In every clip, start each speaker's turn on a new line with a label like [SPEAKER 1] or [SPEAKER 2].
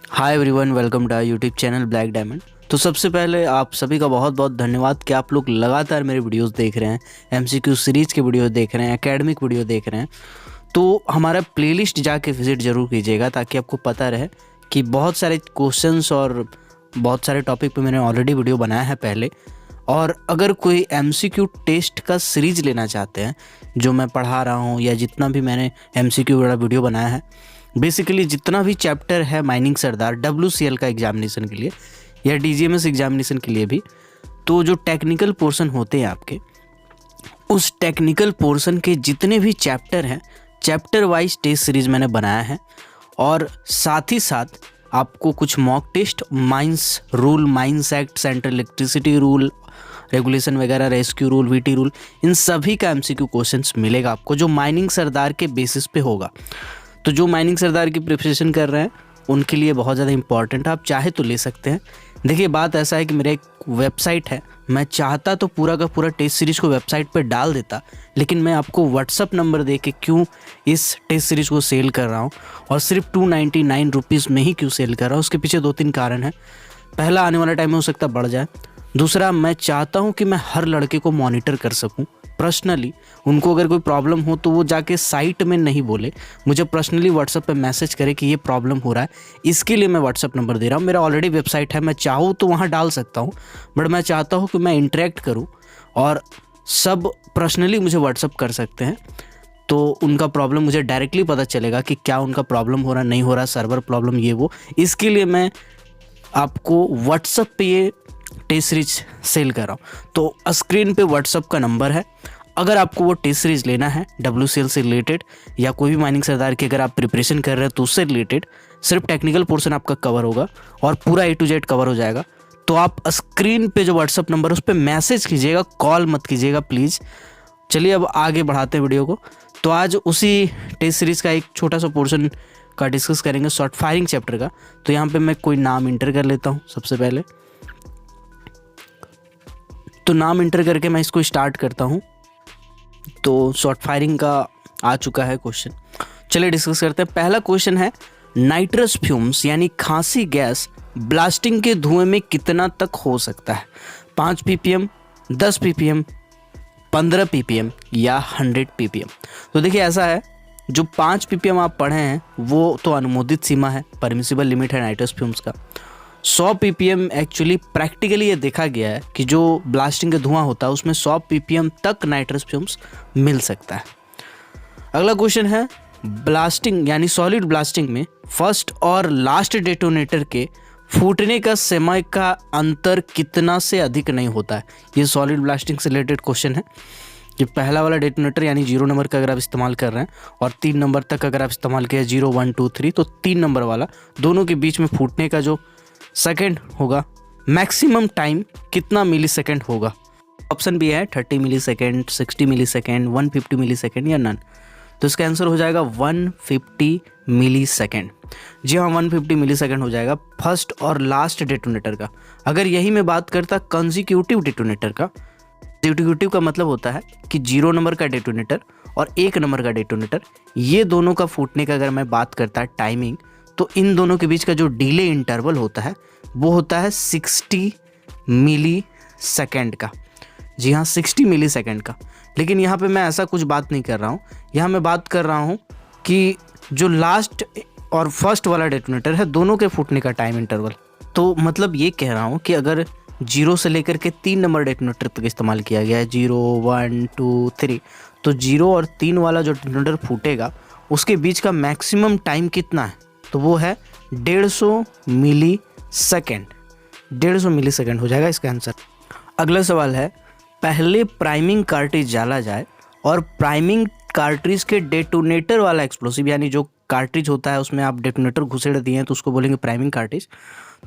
[SPEAKER 1] Hi everyone, welcome to YouTube channel Black Diamond. तो सबसे पहले आप सभी का बहुत बहुत धन्यवाद कि आप लोग लगातार मेरे वीडियोस देख रहे हैं, एमसीक्यू सीरीज़ के वीडियो देख रहे हैं, एकेडमिक वीडियो देख रहे हैं। तो हमारा प्लेलिस्ट जाके विज़िट ज़रूर कीजिएगा ताकि आपको पता रहे कि बहुत सारे क्वेश्चंस और बहुत सारे टॉपिक पे मैंने ऑलरेडी वीडियो बनाया है पहले। और अगर कोई एमसीक्यू टेस्ट का सीरीज़ लेना चाहते हैं जो मैं पढ़ा रहा हूँ या जितना भी मैंने एमसीक्यू वाला वीडियो बनाया है, बेसिकली जितना भी चैप्टर है माइनिंग सरदार WCL का एग्जामिनेशन के लिए या DGMS एग्जामिनेशन के लिए भी, तो जो टेक्निकल पोर्शन होते हैं आपके, उस टेक्निकल पोर्शन के जितने भी चैप्टर हैं, चैप्टर वाइज टेस्ट सीरीज़ मैंने बनाया है। और साथ ही साथ आपको कुछ mock test, mines rule, mines act, central electricity rule, regulation वगैरह, रेस्क्यू रूल, VT रूल, इन सभी का MCQ क्वेश्चंस मिलेगा आपको जो माइनिंग सरदार के बेसिस पे होगा। तो जो माइनिंग सरदार की प्रिपरेशन कर रहे हैं उनके लिए बहुत ज़्यादा इंपॉर्टेंट है, आप चाहे तो ले सकते हैं। देखिए, बात ऐसा है कि मेरा एक वेबसाइट है, मैं चाहता तो पूरा का पूरा टेस्ट सीरीज़ को वेबसाइट पे डाल देता, लेकिन मैं आपको व्हाट्सअप नंबर दे के क्यों इस टेस्ट सीरीज़ को सेल कर रहा हूँ और सिर्फ 299 रुपीज़ में ही क्यों सेल कर रहा हूँ, उसके पीछे 2-3 कारण हैं। पहला, आने वाला टाइम में हो सकता बढ़ जाए। दूसरा, मैं चाहता हूँ कि मैं हर लड़के को मॉनिटर कर सकूँ पर्सनली। उनको अगर कोई प्रॉब्लम हो तो वो जाके साइट में नहीं बोले, मुझे पर्सनली व्हाट्सएप पे मैसेज करे कि ये प्रॉब्लम हो रहा है। इसके लिए मैं व्हाट्सएप नंबर दे रहा हूँ। मेरा ऑलरेडी वेबसाइट है, मैं चाहूँ तो वहाँ डाल सकता हूँ, बट मैं चाहता हूँ कि मैं इंटरेक्ट करूँ और सब पर्सनली मुझे व्हाट्सएप कर सकते हैं। तो उनका प्रॉब्लम मुझे डायरेक्टली पता चलेगा कि क्या उनका प्रॉब्लम हो रहा, नहीं हो रहा, सर्वर प्रॉब्लम, ये वो। इसके लिए मैं आपको व्हाट्सएप पे ये टेस्ट सीरीज सेल कर रहा हूँ। तो स्क्रीन पे व्हाट्सएप का नंबर है। अगर आपको वो टेस्ट सीरीज लेना है WCL से रिलेटेड या कोई भी माइनिंग सरदार की अगर आप प्रिपरेशन कर रहे हैं तो उससे रिलेटेड, सिर्फ टेक्निकल पोर्शन आपका कवर होगा और पूरा A to Z कवर हो जाएगा। तो आप स्क्रीन पे जो व्हाट्सएप नंबर है उस पर मैसेज कीजिएगा, कॉल मत कीजिएगा प्लीज़। चलिए अब आगे बढ़ाते हैं वीडियो को। तो आज उसी टेस्ट सीरीज़ का एक छोटा सा पोर्शन का डिस्कस करेंगे, शॉर्ट फायरिंग चैप्टर का। तो यहाँ पे मैं कोई नाम इंटर कर लेता हूँ सबसे पहले। तो नाम इंटर करके मैं इसको स्टार्ट करता हूँ। तो शॉर्ट फायरिंग का आ चुका है क्वेश्चन, चलिए डिस्कस करते हैं। पहला क्वेश्चन है, नाइट्रस फ्यूम्स यानी खांसी गैस ब्लास्टिंग के धुएं में कितना तक हो सकता है? 5 ppm, 10 ppm, 15 ppm या 100 ppm? तो देखिए, ऐसा है, जो 5 ppm आप पढ़े हैं वो तो अनुमोदित सीमा है, परमिसिबल लिमिट है नाइट्रस फ्यूम्स का। 100 ppm एक्चुअली प्रैक्टिकली ये देखा गया है कि जो ब्लास्टिंग का धुआं होता है उसमें 100 ppm तक नाइट्रस फ्यूम्स मिल सकता है। अगला क्वेश्चन है, ब्लास्टिंग यानी सॉलिड ब्लास्टिंग में फर्स्ट और लास्ट डेटोनेटर के फूटने का समय का अंतर कितना से अधिक नहीं होता है? ये सॉलिड ब्लास्टिंग से रिलेटेड क्वेश्चन है कि पहला वाला डेटोनेटर यानी 0 नंबर का अगर आप इस्तेमाल कर रहे हैं और 3 नंबर तक अगर आप इस्तेमाल किया 0, 1, 2, 3, तो 3 नंबर वाला, दोनों के बीच में फूटने का जो सेकेंड होगा, मैक्सिमम टाइम कितना मिली सेकेंड होगा? ऑप्शन भी है 30 मिली सेकेंड, 60 मिली सेकेंड, 150 मिली सेकेंड या नन। तो इसका आंसर हो जाएगा 150 मिली सेकेंड। जी हाँ, 150 मिली सेकेंड हो जाएगा फर्स्ट और लास्ट डेटोनेटर का। अगर यही मैं बात करता कंजिक्यूटिव डेटोनेटर का, कंजिक्यूटिव का मतलब होता है कि 0 नंबर का डेटोनेटर और 1 नंबर का डेटोनेटर, ये दोनों का फूटने का अगर मैं बात करता टाइमिंग, तो इन दोनों के बीच का जो डिले इंटरवल होता है वो होता है 60 मिली सेकेंड का। जी हाँ, 60 मिली सेकेंड का। लेकिन यहाँ पे मैं ऐसा कुछ बात नहीं कर रहा हूँ, यहाँ मैं बात कर रहा हूँ कि जो लास्ट और फर्स्ट वाला डेटोनेटर है दोनों के फूटने का टाइम इंटरवल। तो मतलब ये कह रहा हूँ कि अगर 0 से लेकर के 3 नंबर डेटोनेटर तक इस्तेमाल किया गया है, 0, 1, 2, 3, तो 0 और 3 वाला जो डेटोनेटर फूटेगा उसके बीच का मैक्सिमम टाइम कितना है? तो वो है 150 मिली सेकेंड। 150 मिली सेकेंड हो जाएगा इसका आंसर। अगला सवाल है, पहले प्राइमिंग कार्ट्रिज डाला जाए और प्राइमिंग कार्ट्रिज के डेटोनेटर वाला एक्सप्लोसिव, यानी जो कार्ट्रिज होता है उसमें आप डेटोनेटर घुसेड़ दिए हैं तो उसको बोलेंगे प्राइमिंग कार्ट्रिज।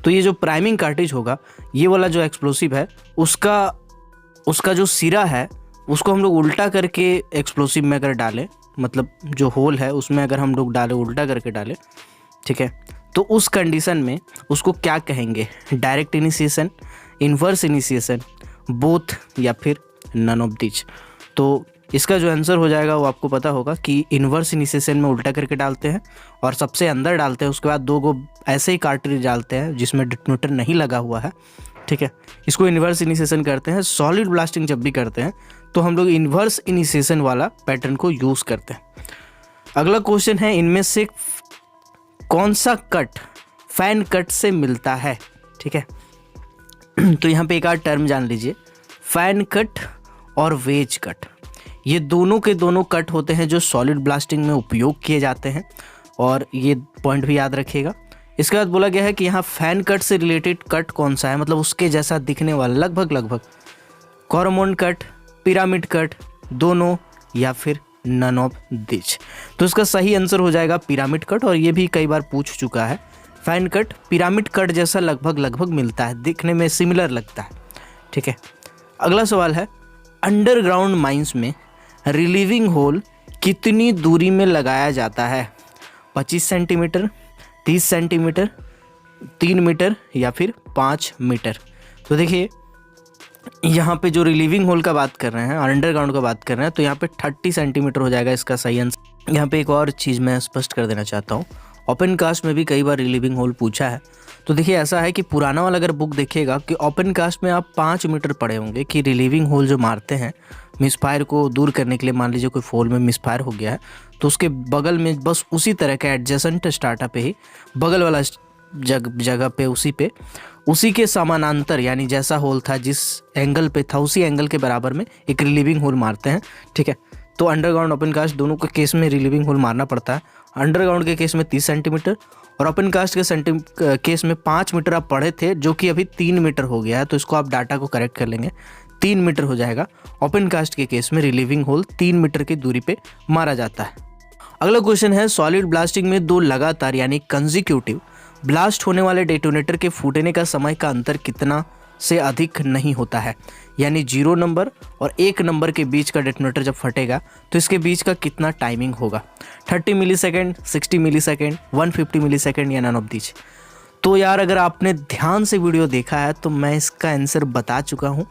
[SPEAKER 1] तो ये जो प्राइमिंग कार्ट्रिज होगा, ये वाला जो एक्सप्लोसिव है उसका जो सिरा है उसको हम लोग उल्टा करके एक्सप्लोसिव में अगर डालें, मतलब जो होल है उसमें अगर हम लोग डालें, उल्टा करके डालें, ठीक है, तो उस कंडीशन में उसको क्या कहेंगे? Direct initiation, inverse initiation, both या फिर नन ऑफ दीज। तो इसका जो आंसर हो जाएगा वो आपको पता होगा कि इन्वर्स इनिशिएशन में उल्टा करके डालते हैं और सबसे अंदर डालते हैं, उसके बाद 2 गो ऐसे ही कार्ट्रिज डालते हैं जिसमें डिटोनेटर नहीं लगा हुआ है, ठीक है। इसको इन्वर्स इनिशिएशन करते हैं। सॉलिड ब्लास्टिंग जब भी करते हैं तो हम लोग इन्वर्स इनिशिएशन वाला पैटर्न को यूज़ करते हैं। अगला क्वेश्चन है, इनमें से कौन सा कट फैन कट से मिलता है, ठीक है। तो यहाँ पे एक आध टर्म जान लीजिए, फैन कट और वेज कट, ये दोनों के दोनों कट होते हैं जो सॉलिड ब्लास्टिंग में उपयोग किए जाते हैं, और ये पॉइंट भी याद रखिएगा। इसके बाद बोला गया है कि यहाँ फैन कट से रिलेटेड कट कौन सा है, मतलब उसके जैसा दिखने वाला, लगभग कॉरमोन कट, पिरामिड कट, दोनों, या फिर नन ऑफ दिस। तो इसका सही आंसर हो जाएगा पिरामिड कट, और ये भी कई बार पूछ चुका है। फैन कट पिरामिड कट जैसा लगभग मिलता है, दिखने में सिमिलर लगता है, ठीक है। अगला सवाल है, अंडरग्राउंड माइंस में रिलीविंग होल कितनी दूरी में लगाया जाता है? 25 सेंटीमीटर, 30 सेंटीमीटर, 3 मीटर, या फिर 5 मीटर। तो देखिए यहाँ पे जो रिलीविंग होल का बात कर रहे हैं, अंडरग्राउंड का बात कर रहे हैं, तो यहाँ पे 30 सेंटीमीटर हो जाएगा इसका सही आंसर। यहाँ पे एक और चीज़ मैं स्पष्ट कर देना चाहता हूँ, ओपन कास्ट में भी कई बार रिलीविंग होल पूछा है। तो देखिए ऐसा है कि पुराना वाला अगर बुक देखिएगा कि ओपन कास्ट में आप 5 मीटर पढ़े होंगे कि रिलीविंग होल जो मारते हैं मिसफायर को दूर करने के लिए। मान लीजिए कोई फोल में मिसफायर हो गया है तो उसके बगल में बस उसी तरह का एडजेसेंट स्टार्टा पे ही बगल वाला जगह पे उसी के समानांतर, यानी जैसा होल था जिस एंगल पे था उसी एंगल के बराबर में एक रिलीविंग होल मारते हैं, ठीक है। तो अंडरग्राउंड ओपन कास्ट दोनों के केस में रिलीविंग होल मारना पड़ता है। अंडरग्राउंड के केस में 30 सेंटीमीटर और ओपन कास्ट के केस में 5 मीटर आप पढ़े थे, जो कि अभी 3 मीटर हो गया है। तो इसको आप डाटा को करेक्ट कर लेंगे, 3 मीटर हो जाएगा। ओपन कास्ट के केस में रिलीविंग होल 3 मीटर की दूरी पे मारा जाता है। अगला क्वेश्चन है, सॉलिड ब्लास्टिंग में 2 लगातार यानी कंसेक्यूटिव ब्लास्ट होने वाले डेटोनेटर के फूटने का समय का अंतर कितना से अधिक नहीं होता है, यानी 0 नंबर और 1 नंबर के बीच का डेटोनेटर जब फटेगा तो इसके बीच का कितना टाइमिंग होगा? 30 मिली सेकेंड, 60 मिली सेकेंड, 150 मिली सेकेंड, या नन ऑफ दीज। तो यार अगर आपने ध्यान से वीडियो देखा है तो मैं इसका आंसर बता चुका हूँ।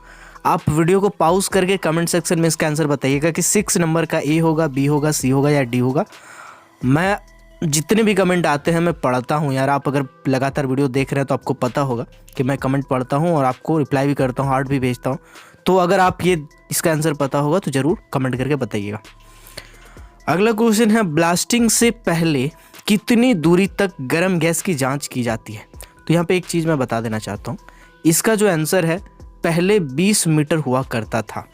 [SPEAKER 1] आप वीडियो को पॉज करके कमेंट सेक्शन में इसका आंसर बताइएगा कि 6 नंबर का ए होगा, बी होगा, सी होगा या डी होगा। मैं जितने भी कमेंट आते हैं मैं पढ़ता हूँ यार। आप अगर लगातार वीडियो देख रहे हैं तो आपको पता होगा कि मैं कमेंट पढ़ता हूँ और आपको रिप्लाई भी करता हूँ, हार्ट भी भेजता हूँ। तो अगर आप ये इसका आंसर पता होगा तो ज़रूर कमेंट करके बताइएगा। अगला क्वेश्चन है, ब्लास्टिंग से पहले कितनी दूरी तक गर्म गैस की जाँच की जाती है? तो यहाँ पर एक चीज़ मैं बता देना चाहता हूँ, इसका जो आंसर है पहले 20 मीटर हुआ करता था।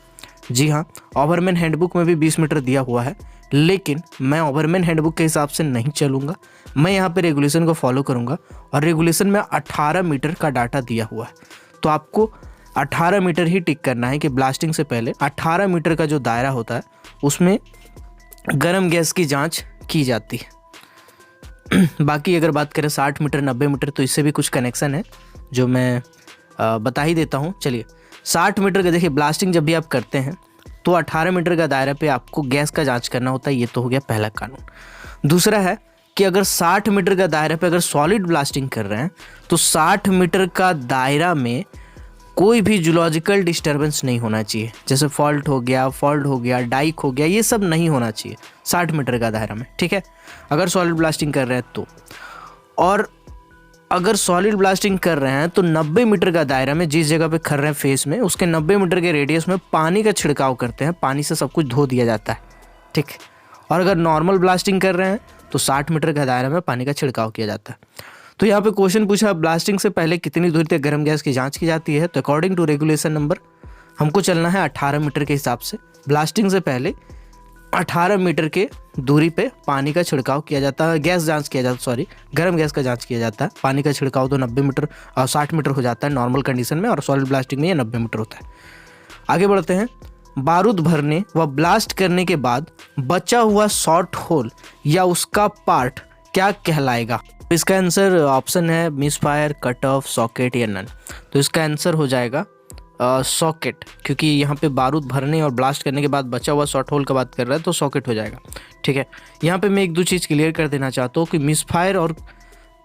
[SPEAKER 1] जी हाँ, ओवरमैन हैंडबुक में भी 20 मीटर दिया हुआ है, लेकिन मैं ओवरमैन हैंडबुक के हिसाब से नहीं चलूँगा। मैं यहाँ पे रेगुलेशन को फॉलो करूँगा और रेगुलेशन में 18 मीटर का डाटा दिया हुआ है। तो आपको 18 मीटर ही टिक करना है कि ब्लास्टिंग से पहले 18 मीटर का जो दायरा होता है उसमें गर्म गैस की जाँच की जाती है। बाकी अगर बात करें 60 मीटर, 90 मीटर, तो इससे भी कुछ कनेक्शन है जो मैं बता ही देता हूँ। चलिए 60 मीटर का देखिए, ब्लास्टिंग जब भी आप करते हैं तो 18 मीटर का दायरा पे आपको गैस का जांच करना होता है। ये तो हो गया पहला कानून। दूसरा है कि अगर 60 मीटर का दायरा पे अगर सॉलिड ब्लास्टिंग कर रहे हैं तो 60 मीटर का दायरा में कोई भी जूलॉजिकल डिस्टर्बेंस नहीं होना चाहिए, जैसे फॉल्ट हो गया, डाइक हो गया, ये सब नहीं होना चाहिए 60 मीटर का दायरा में, ठीक है, अगर सॉलिड ब्लास्टिंग कर रहे हैं तो। और अगर सॉलिड ब्लास्टिंग कर रहे हैं तो 90 मीटर का दायरा में जिस जगह पे कर रहे हैं फेस में, उसके 90 मीटर के रेडियस में पानी का छिड़काव करते हैं, पानी से सब कुछ धो दिया जाता है, ठीक। और अगर नॉर्मल ब्लास्टिंग कर रहे हैं तो 60 मीटर का दायरा में पानी का छिड़काव किया जाता है। तो यहाँ पे क्वेश्चन पूछा, ब्लास्टिंग से पहले कितनी दूरी तक गर्म गैस की जाँच की जाती है? तो अकॉर्डिंग टू रेगुलेशन नंबर हमको चलना है 18 मीटर के हिसाब से। ब्लास्टिंग से पहले 18 मीटर के दूरी पे पानी का छिड़काव किया जाता है, गैस जांच किया जाता है, सॉरी गर्म गैस का जांच किया जाता है। पानी का छिड़काव तो 90 मीटर और 60 मीटर हो जाता है नॉर्मल कंडीशन में, और सॉलिड ब्लास्टिंग में ये 90 मीटर होता है। आगे बढ़ते हैं, बारूद भरने व ब्लास्ट करने के बाद बचा हुआ शॉर्ट होल या उसका पार्ट क्या कहलाएगा? इसका आंसर ऑप्शन है मिसफायर, कट ऑफ, सॉकेट या नन। तो इसका आंसर हो जाएगा सॉकेट, क्योंकि यहाँ पे बारूद भरने और ब्लास्ट करने के बाद बचा हुआ शॉर्ट होल का बात कर रहा है तो सॉकेट हो जाएगा, ठीक है। यहाँ पे मैं एक दो चीज़ क्लियर कर देना चाहता हूँ कि मिसफायर और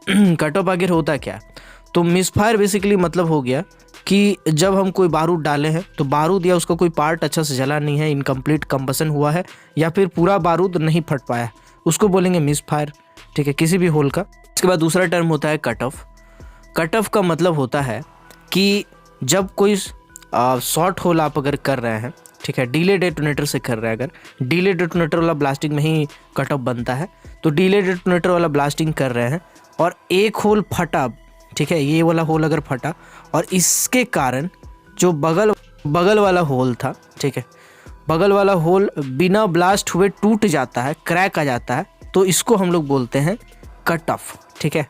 [SPEAKER 1] कट ऑफ आगे होता क्या है। तो मिसफायर बेसिकली मतलब हो गया कि जब हम कोई बारूद डाले हैं तो बारूद या उसका कोई पार्ट अच्छा से जला नहीं है, इनकम्प्लीट कंबसन हुआ है, या फिर पूरा बारूद नहीं फट पाया, उसको बोलेंगे मिस फायर। ठीक है, किसी भी होल का। इसके बाद दूसरा टर्म होता है कट ऑफ। कट ऑफ का मतलब होता है कि जब कोई शॉर्ट होल आप अगर कर रहे हैं, ठीक है, डीले डेटोनेटर से कर रहे हैं, अगर डीले डेटोनेटर वाला ब्लास्टिंग में ही कट ऑफ बनता है, तो डीले डेटोनेटर वाला ब्लास्टिंग कर रहे हैं और एक होल फटा, ठीक है, ये वाला होल अगर फटा और इसके कारण जो बगल वाला होल था, ठीक है, बगल वाला होल बिना ब्लास्ट हुए टूट जाता है, क्रैक आ जाता है, तो इसको हम लोग बोलते हैं कट ऑफ। ठीक है,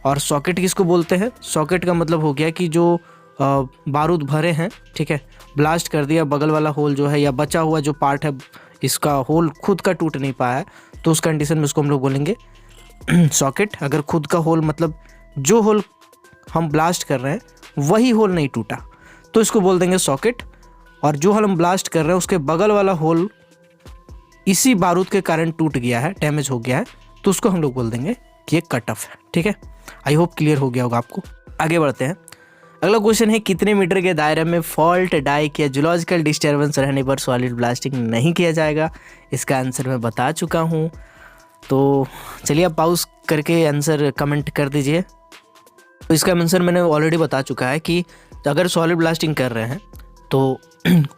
[SPEAKER 1] और सॉकेट किसको बोलते हैं? सॉकेट का मतलब हो गया कि जो बारूद भरे हैं, ठीक है, ब्लास्ट कर दिया, बगल वाला होल जो है या बचा हुआ जो पार्ट है इसका होल खुद का टूट नहीं पाया है, तो उस कंडीशन में उसको हम लोग बोलेंगे सॉकेट। अगर खुद का होल मतलब जो होल हम ब्लास्ट कर रहे हैं वही होल नहीं टूटा, तो इसको बोल देंगे सॉकेट। और जो होल हम ब्लास्ट कर रहे हैं उसके बगल वाला होल इसी बारूद के कारण टूट गया है, डैमेज हो गया है, तो उसको हम लोग बोल देंगे कि ये कट ऑफ है। ठीक है, आई होप क्लियर हो गया होगा आपको। आगे बढ़ते हैं। अगला क्वेश्चन है, कितने मीटर के दायरे में फॉल्ट, डाइक या जियोलॉजिकल डिस्टर्बेंस रहने पर सॉलिड ब्लास्टिंग नहीं किया जाएगा? इसका आंसर मैं बता चुका हूँ, तो चलिए आप पॉज करके आंसर कमेंट कर दीजिए। तो इसका आंसर मैंने ऑलरेडी बता चुका है कि अगर सॉलिड ब्लास्टिंग कर रहे हैं तो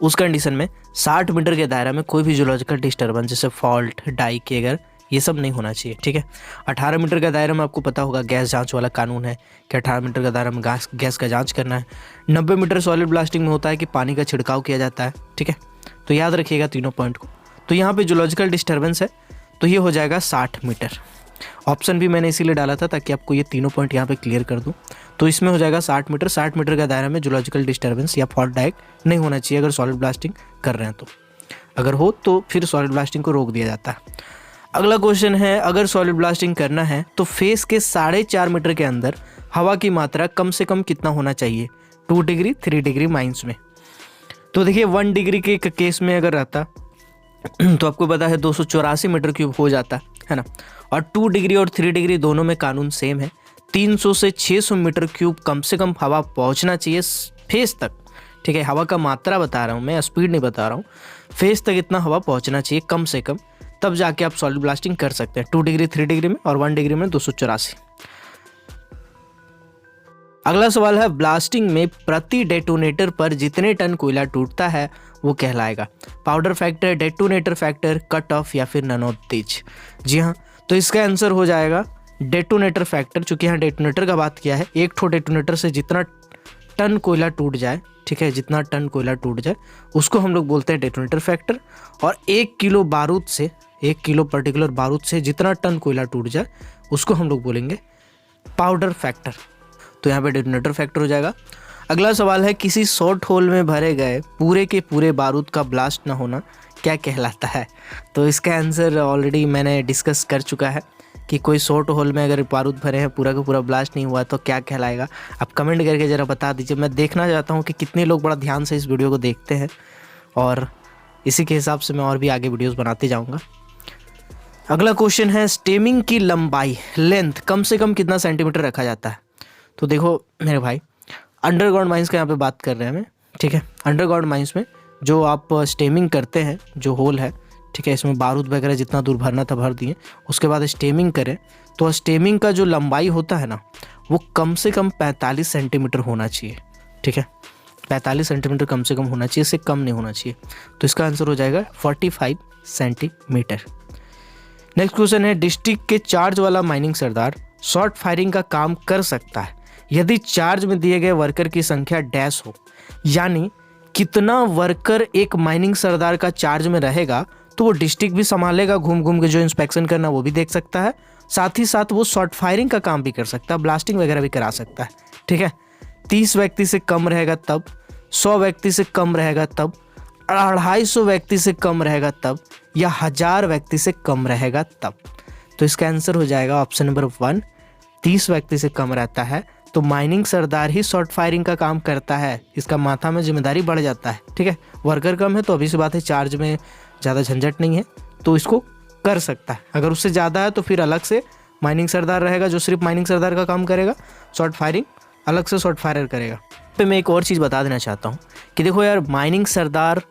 [SPEAKER 1] उस कंडीशन में 60 मीटर के दायरा में कोई भी जियोलॉजिकल डिस्टर्बेंस जैसे फॉल्ट, डाइक अगर ये सब नहीं होना चाहिए। ठीक है, 18 मीटर का दायरा में आपको पता होगा गैस जांच वाला कानून है कि 18 मीटर का दायरा में गैस का जांच करना है। 90 मीटर सॉलिड ब्लास्टिंग में होता है कि पानी का छिड़काव किया जाता है। ठीक है, तो याद रखिएगा तीनों पॉइंट को। तो यहाँ पे जियोलॉजिकल डिस्टर्बेंस है तो ये हो जाएगा 60 मीटर। ऑप्शन भी मैंने इसीलिए डाला था ताकि आपको ये तीनों पॉइंट यहाँ पे क्लियर कर दूँ। तो इसमें हो जाएगा 60 मीटर। 60 मीटर का दायरा में जियोलॉजिकल डिस्टर्बेंस या फॉल्ट, डाइक नहीं होना चाहिए अगर सॉलिड ब्लास्टिंग कर रहे हैं तो। अगर हो तो फिर सॉलिड ब्लास्टिंग को रोक दिया जाता है। अगला क्वेश्चन है, अगर सॉलिड ब्लास्टिंग करना है तो फेस के 4.5 मीटर के अंदर हवा की मात्रा कम से कम कितना होना चाहिए? 2 डिग्री, 3 डिग्री माइनस में। तो देखिए 1 डिग्री के केस में अगर रहता तो आपको पता है 284 मीटर क्यूब हो जाता है ना। और 2 डिग्री और 3 डिग्री दोनों में कानून सेम है। 300 से 600 मीटर क्यूब कम से कम हवा पहुंचना चाहिए फेस तक। ठीक है, हवा का मात्रा बता रहा हूँ मैं, स्पीड नहीं बता रहा हूँ। फेस तक इतना हवा पहुंचना चाहिए कम से कम, तब जाके आप सॉलिड ब्लास्टिंग कर सकते हैं। 2 डिग्री, 3 डिग्री में और 1 डिग्री में 284। अगला सवाल है, ब्लास्टिंग में प्रति डेटोनेटर पर जितने टन कोयला टूटता है वो कहलाएगा? Powder factor, detonator factor, cut off या फिर नन ऑफ दीज? जी हाँ, तो इसका आंसर हो जाएगा डेटोनेटर फैक्टर। चूंकि यहाँ डेटोनेटर का बात किया है, एक ठो डेटोनेटर से जितना टन कोयला टूट जाए, ठीक है, जितना टन कोयला टूट जाए उसको हम लोग बोलते हैं डेटोनेटर फैक्टर। और 1 किलो बारूद से, 1 किलो पर्टिकुलर बारूद से जितना टन कोयला टूट जाए उसको हम लोग बोलेंगे पाउडर फैक्टर। तो यहाँ पे डेटोनेटर फैक्टर हो जाएगा। अगला सवाल है, किसी शॉर्ट होल में भरे गए पूरे के पूरे बारूद का ब्लास्ट ना होना क्या कहलाता है? तो इसका आंसर ऑलरेडी मैंने डिस्कस कर चुका है कि कोई शॉर्ट होल में अगर बारूद भरे हैं पूरा का पूरा ब्लास्ट नहीं हुआ तो क्या कहलाएगा। आप कमेंट करके ज़रा बता दीजिए। मैं देखना चाहता हूँ कि कितने लोग बड़ा ध्यान से इस वीडियो को देखते हैं, और इसी के हिसाब से मैं और भी आगे वीडियोस बनाते जाऊँगा। अगला क्वेश्चन है, स्टेमिंग की लंबाई, लेंथ कम से कम कितना सेंटीमीटर रखा जाता है? तो देखो मेरे भाई, अंडरग्राउंड माइंस का यहाँ पे बात कर रहे हैं हमें। ठीक है, अंडरग्राउंड माइंस में जो आप स्टेमिंग करते हैं, जो होल है, ठीक है, इसमें बारूद वगैरह जितना दूर भरना था भर दिए, उसके बाद स्टेमिंग करें तो स्टेमिंग का जो लंबाई होता है ना वो कम से कम 45 सेंटीमीटर होना चाहिए। ठीक है, 45 सेंटीमीटर कम से कम होना चाहिए, इससे कम नहीं होना चाहिए। तो इसका आंसर हो जाएगा 45 सेंटीमीटर। नेक्स्ट क्वेश्चन है, डिस्ट्रिक्ट के चार्ज वाला माइनिंग सरदार शॉर्ट फायरिंग का काम कर सकता है यदि चार्ज में दिए गए वर्कर की संख्या डैश हो। यानी कितना वर्कर एक माइनिंग सरदार का चार्ज में रहेगा तो वो डिस्ट्रिक्ट भी संभालेगा, घूम घूम के जो इंस्पेक्शन करना वो भी देख सकता है, साथ ही साथ वो शॉर्ट फायरिंग का काम भी कर सकता है, ब्लास्टिंग वगैरह भी करा सकता है। ठीक है, 30 व्यक्ति से कम रहेगा तब, 100 व्यक्ति से कम रहेगा तब, 250 व्यक्ति से कम रहेगा तब, या 1000 व्यक्ति से कम रहेगा तब। तो इसका आंसर हो जाएगा ऑप्शन नंबर 1। 30 व्यक्ति से कम रहता है तो माइनिंग सरदार ही शॉर्ट फायरिंग का काम करता है, इसका माथा में जिम्मेदारी बढ़ जाता है। ठीक है, वर्कर कम है तो अभी से बात है, चार्ज में ज़्यादा झंझट नहीं है तो इसको कर सकता है। अगर उससे ज़्यादा है तो फिर अलग से माइनिंग सरदार रहेगा जो सिर्फ माइनिंग सरदार का काम करेगा शॉर्ट फायरिंग, अलग से शॉर्ट फायर करेगा। पे मैं एक और चीज़ बता देना चाहता हूँ कि देखो यार, माइनिंग सरदार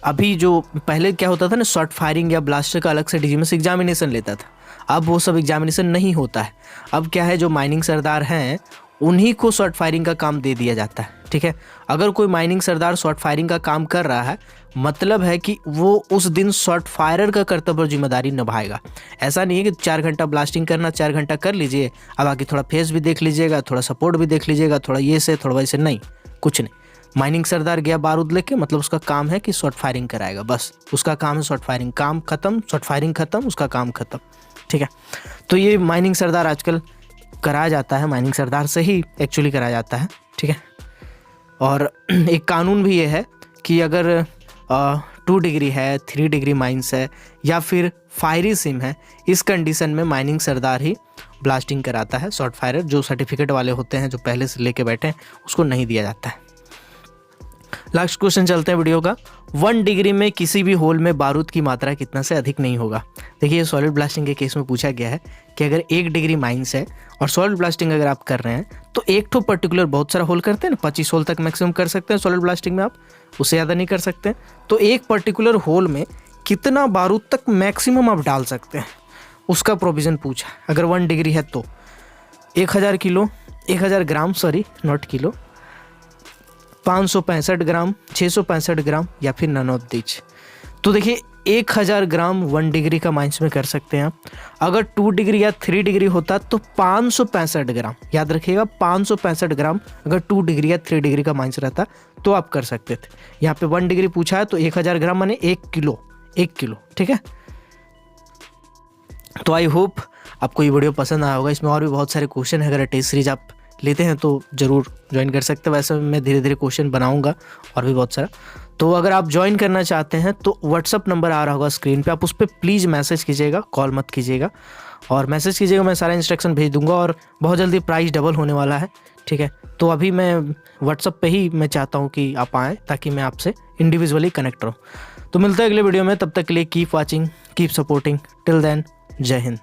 [SPEAKER 1] अभी जो पहले क्या होता था ना, शॉर्ट फायरिंग या ब्लास्टर का अलग से डीजीएमएस एग्जामिनेशन लेता था, अब वो सब एग्जामिनेशन नहीं होता है। अब क्या है, जो माइनिंग सरदार हैं उन्हीं को शॉर्ट फायरिंग का काम दे दिया जाता है, ठीक है। अगर कोई माइनिंग सरदार शॉर्ट फायरिंग का काम कर रहा है, मतलब है कि वो उस दिन शॉर्ट फायरर का कर्तव्य और जिम्मेदारी निभाएगा। ऐसा नहीं है कि 4 घंटा ब्लास्टिंग करना, 4 घंटा कर लीजिए, अब आके थोड़ा फेस भी देख लीजिएगा, थोड़ा सपोर्ट भी देख लीजिएगा, थोड़ा ये से थोड़ा वैसे, नहीं, कुछ नहीं। माइनिंग सरदार गया बारूद लेके, मतलब उसका काम है कि शॉर्ट फायरिंग कराएगा, बस उसका काम है शॉर्ट फायरिंग, काम खत्म, शॉर्ट फायरिंग खत्म, उसका काम खत्म, ठीक है। तो ये माइनिंग सरदार आजकल कराया जाता है, माइनिंग सरदार से ही एक्चुअली कराया जाता है, ठीक है। और एक कानून भी ये है कि अगर 2 डिग्री है, 3 डिग्री माइंस है या फिर फायरी सिम है, इस कंडीशन में माइनिंग सरदार ही ब्लास्टिंग कराता है। शॉर्ट फायरर जो सर्टिफिकेट वाले होते हैं, जो पहले से लेके बैठे हैं, उसको नहीं दिया जाता है। लास्ट क्वेश्चन चलते हैं वीडियो का। 1 डिग्री में किसी भी होल में बारूद की मात्रा कितना से अधिक नहीं होगा। देखिए, सॉलिड ब्लास्टिंग के केस में पूछा गया है कि अगर 1 डिग्री माइंस है और सॉलिड ब्लास्टिंग अगर आप कर रहे हैं तो एक तो पर्टिकुलर बहुत सारा होल करते हैं ना, 25 होल तक मैक्सिमम कर सकते हैं सॉलिड ब्लास्टिंग में, आप उससे ज़्यादा नहीं कर सकते। तो एक पर्टिकुलर होल में कितना बारूद तक मैक्सिमम आप डाल सकते हैं, उसका प्रोविज़न पूछा। अगर 1 डिग्री है तो 1000 kilo, 1000 gram, sorry not kilo, 565 ग्राम, 665 ग्राम या फिर नन ऑफ दीज। तो देखिए, 1000 ग्राम 1 डिग्री का माइंस में कर सकते हैं आप। अगर 2 डिग्री या 3 डिग्री होता तो 565 ग्राम, याद रखिएगा 565 ग्राम अगर 2 डिग्री या 3 डिग्री का माइंस रहता तो आप कर सकते थे। यहाँ पे 1 डिग्री पूछा है तो 1000 ग्राम माने 1 किलो, 1 किलो, ठीक है। तो आई होप आपको ये वीडियो पसंद आया होगा। इसमें और भी बहुत सारे क्वेश्चन है, अगर टेस्ट सीरीज आप लेते हैं तो ज़रूर ज्वाइन कर सकते हैं। वैसे मैं धीरे धीरे क्वेश्चन बनाऊंगा और भी बहुत सारा। तो अगर आप ज्वाइन करना चाहते हैं तो व्हाट्सअप नंबर आ रहा होगा स्क्रीन पे, आप उस पर प्लीज़ मैसेज कीजिएगा, कॉल मत कीजिएगा, और मैसेज कीजिएगा, मैं सारा इंस्ट्रक्शन भेज दूंगा। और बहुत जल्दी प्राइस डबल होने वाला है, ठीक है। तो अभी मैं व्हाट्सअप पे ही मैं चाहता हूँ कि आप आएँ ताकि मैं आपसे इंडिविजुअली कनेक्ट रहूँ। तो मिलते हैं अगले वीडियो में, तब तक के लिए keep watching, keep supporting, till then, Jai Hind.